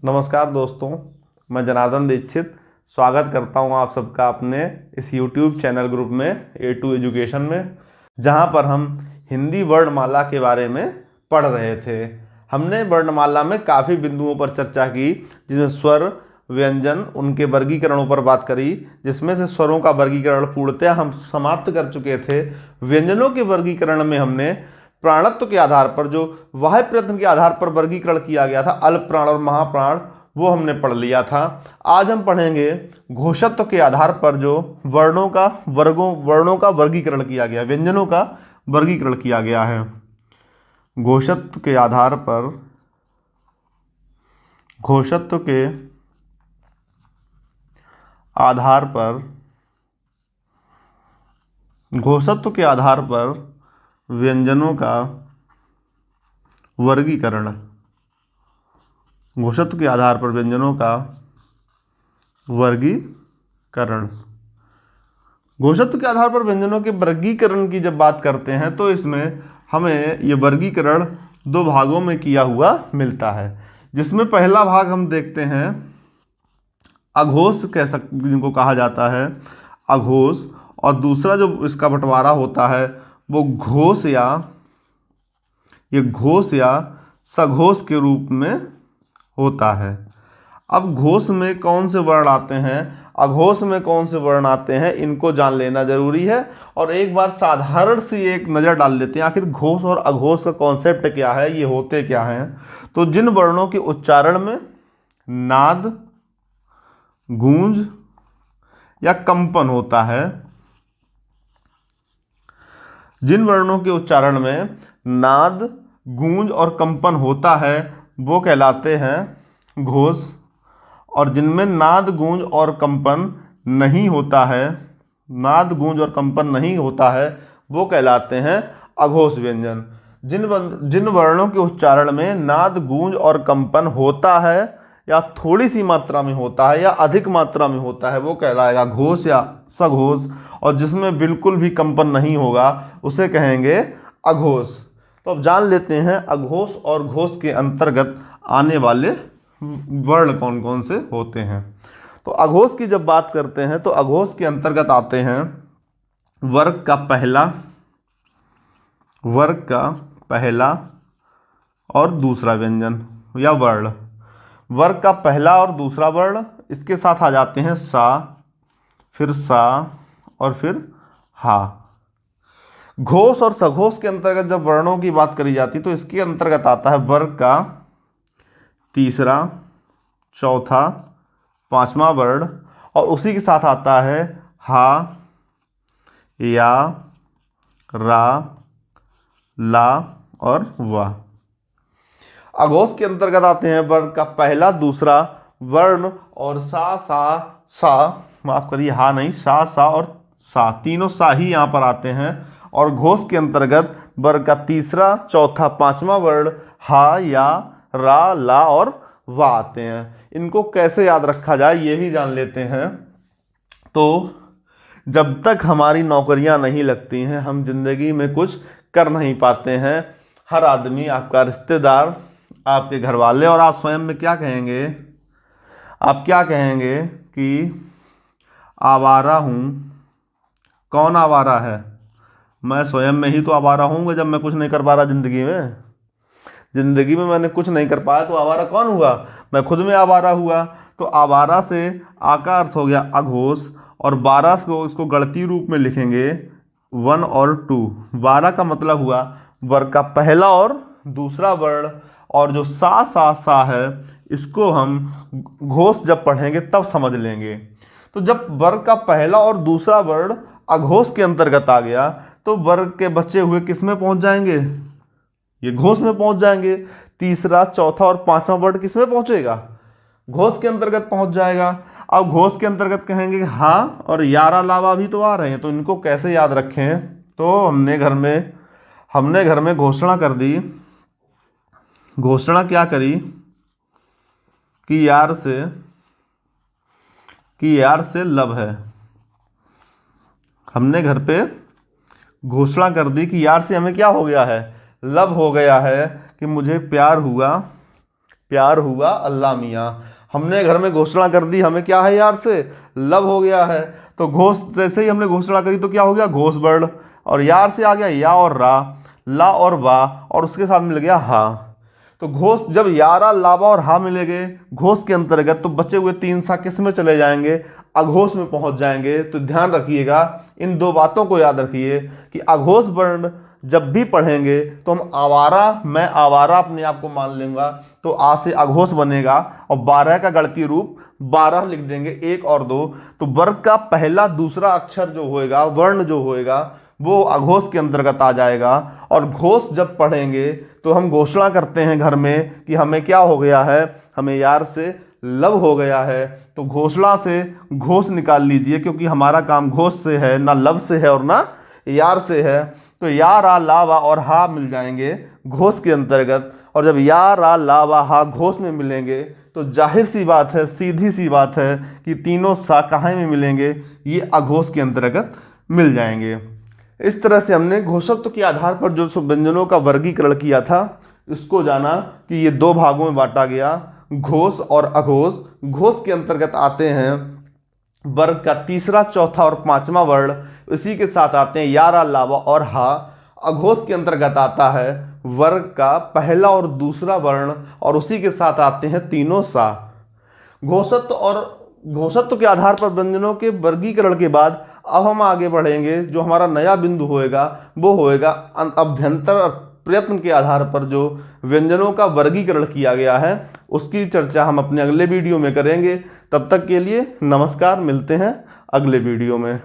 नमस्कार दोस्तों, मैं जनार्दन दीक्षित स्वागत करता हूं आप सबका अपने इस YouTube चैनल ग्रुप में A2 एजुकेशन में, जहां पर हम हिंदी वर्णमाला के बारे में पढ़ रहे थे। हमने वर्णमाला में काफ़ी बिंदुओं पर चर्चा की, जिसमें स्वर, व्यंजन, उनके वर्गीकरणों पर बात करी, जिसमें से स्वरों का वर्गीकरण पूर्णतः हम समाप्त कर चुके थे। व्यंजनों के वर्गीकरण में हमने प्राणत्व के आधार पर, जो वाह्य प्रयत्न के आधार पर वर्गीकरण किया गया था, अल्प प्राण और महाप्राण, वो हमने पढ़ लिया था। आज हम पढ़ेंगे घोषत्व के आधार पर, जो वर्णों का वर्गीकरण किया गया, व्यंजनों का वर्गीकरण किया गया है। घोषत्व के आधार पर व्यंजनों का वर्गीकरण। घोषत्व के आधार पर व्यंजनों का वर्गीकरण। घोषत्व के आधार पर व्यंजनों के वर्गीकरण की जब बात करते हैं तो इसमें हमें ये वर्गीकरण दो भागों में किया हुआ मिलता है, जिसमें पहला भाग हम देखते हैं अघोष जिनको कहा जाता है अघोष, और दूसरा जो इसका बंटवारा होता है वो घोष या सघोष के रूप में होता है। अब घोष में कौन से वर्ण आते हैं, अघोष में कौन से वर्ण आते हैं, इनको जान लेना जरूरी है। और एक बार साधारण सी एक नज़र डाल लेते हैं, आखिर घोष और अघोष का कॉन्सेप्ट क्या है, ये होते क्या हैं। तो जिन वर्णों के उच्चारण में नाद, गूंज या कंपन होता है, जिन वर्णों के उच्चारण में नाद, गूंज और कंपन होता है वो कहलाते हैं घोष, और जिनमें नाद, गूंज और कंपन नहीं होता है वो कहलाते हैं अघोष व्यंजन। जिन वर्णों के उच्चारण में नाद, गूंज और कंपन होता है, या थोड़ी सी मात्रा में होता है या अधिक मात्रा में होता है, वो कहलाएगा घोष या सघोष, और जिसमें बिल्कुल भी कंपन नहीं होगा उसे कहेंगे अघोष। तो अब जान लेते हैं अघोष और घोष के अंतर्गत आने वाले वर्ण कौन कौन से होते हैं। तो अघोष की जब बात करते हैं तो अघोष के अंतर्गत आते हैं वर्ग का पहला और दूसरा व्यंजन या वर्ण। वर्ग का पहला और दूसरा वर्ण, इसके साथ आ जाते हैं सा, फिर सा और फिर हा। घोष और सघोष के अंतर्गत जब वर्णों की बात करी जाती तो इसके अंतर्गत आता है वर्ग का तीसरा, चौथा, पांचवा वर्ण, और उसी के साथ आता है हा, या, रा, ला और वा। अघोष के अंतर्गत आते हैं वर्ग का पहला, दूसरा वर्ण और माफ करिए, हा नहीं, सा और सा, तीनों सा ही यहाँ पर आते हैं। और घोष के अंतर्गत वर्ग का तीसरा, चौथा, पांचवा वर्ण हा, या, रा, ला और वा आते हैं। इनको कैसे याद रखा जाए ये भी जान लेते हैं। तो जब तक हमारी नौकरियां नहीं लगती हैं, हम जिंदगी में कुछ कर नहीं पाते हैं। हर आदमी, आपका रिश्तेदार, आपके घर वाले और आप स्वयं में क्या कहेंगे, आप क्या कहेंगे कि आवारा हूँ। कौन आवारा है? मैं स्वयं में ही तो आवारा हूँ जब मैं कुछ नहीं कर पा रहा जिंदगी में मैंने कुछ नहीं कर पाया तो आवारा कौन हुआ? मैं खुद में आवारा हुआ। तो आवारा से आ का अर्थ हो गया अघोष, और 12 को इसको गणती रूप में लिखेंगे 1 और 2। 12 का मतलब हुआ वर्ग का पहला और दूसरा वर्ण, और जो सा है इसको हम घोष जब पढ़ेंगे तब समझ लेंगे। तो जब वर्ग का पहला और दूसरा वर्ण अघोष के अंतर्गत आ गया तो वर्ग के बचे हुए किस में पहुंच जाएंगे? ये घोष में पहुंच जाएंगे। तीसरा, चौथा और पांचवा वर्ण किस में पहुंचेगा? घोष के अंतर्गत पहुंच जाएगा। अब घोष के अंतर्गत कहेंगे हाँ और यारा लावा भी तो आ रहे हैं, तो इनको कैसे याद रखें? तो हमने घर में घोषणा कर दी। घोषणा क्या करी कि यार से लब है। हमने घर पे घोषणा कर दी कि यार से हमें क्या हो गया है? लब हो गया है, कि मुझे प्यार प्यार हुआ अल्लाह मियाँ। हमने घर में घोषणा कर दी, हमें क्या है यार से लव हो गया है। तो घोष जैसे ही हमने घोषणा करी तो क्या हो गया, घोष वर्ण, और यार से आ गया या और रा, ला और वा, और उसके साथ मिल गया हा। तो घोष जब यारा, लावा और हा मिलेंगे घोष के अंतर्गत, तो बचे हुए 3 सा किस में चले जाएंगे, अघोष में पहुंच जाएंगे। तो ध्यान रखिएगा, इन 2 बातों को याद रखिए कि अघोष वर्ण जब भी पढ़ेंगे तो हम आवारा, मैं आवारा अपने आप को मान लूंगा, तो आ से अघोष बनेगा, और 12 का गणती रूप 12 लिख देंगे, 1 और 2। तो वर्ग का पहला दूसरा अक्षर जो होएगा, वर्ण जो होएगा, वो अघोष के अंतर्गत आ जाएगा। और घोष जब पढ़ेंगे तो हम घोषणा करते हैं घर में कि हमें क्या हो गया है, हमें यार से लव हो गया है। तो घोषणा से घोष निकाल लीजिए, क्योंकि हमारा काम घोष से है, ना लव से है और ना यार से है। तो या रा ला वा और हा मिल जाएंगे घोष के अंतर्गत, और जब या रा ला वा हा घोष में मिलेंगे तो जाहिर सी बात है, सीधी सी बात है कि तीनों सा कहाँ में मिलेंगे, ये अघोष के अंतर्गत मिल जाएंगे। इस तरह से हमने घोषत्व के आधार पर जो व्यंजनों का वर्गीकरण किया था, इसको जाना कि ये 2 भागों में बांटा गया, घोष और अघोष। घोष के अंतर्गत आते हैं वर्ग का तीसरा, चौथा और 5वां वर्ण, इसी के साथ आते हैं यारा, लावा और हा। अघोष के अंतर्गत आता है वर्ग का पहला और दूसरा वर्ण, और उसी के साथ आते हैं तीनों सा। घोषत्व और घोषत्व के आधार पर व्यंजनों के वर्गीकरण के बाद अब हम आगे बढ़ेंगे। जो हमारा नया बिंदु होएगा वो होएगा अभ्यंतर प्रयत्न के आधार पर जो व्यंजनों का वर्गीकरण किया गया है, उसकी चर्चा हम अपने अगले वीडियो में करेंगे। तब तक के लिए नमस्कार, मिलते हैं अगले वीडियो में।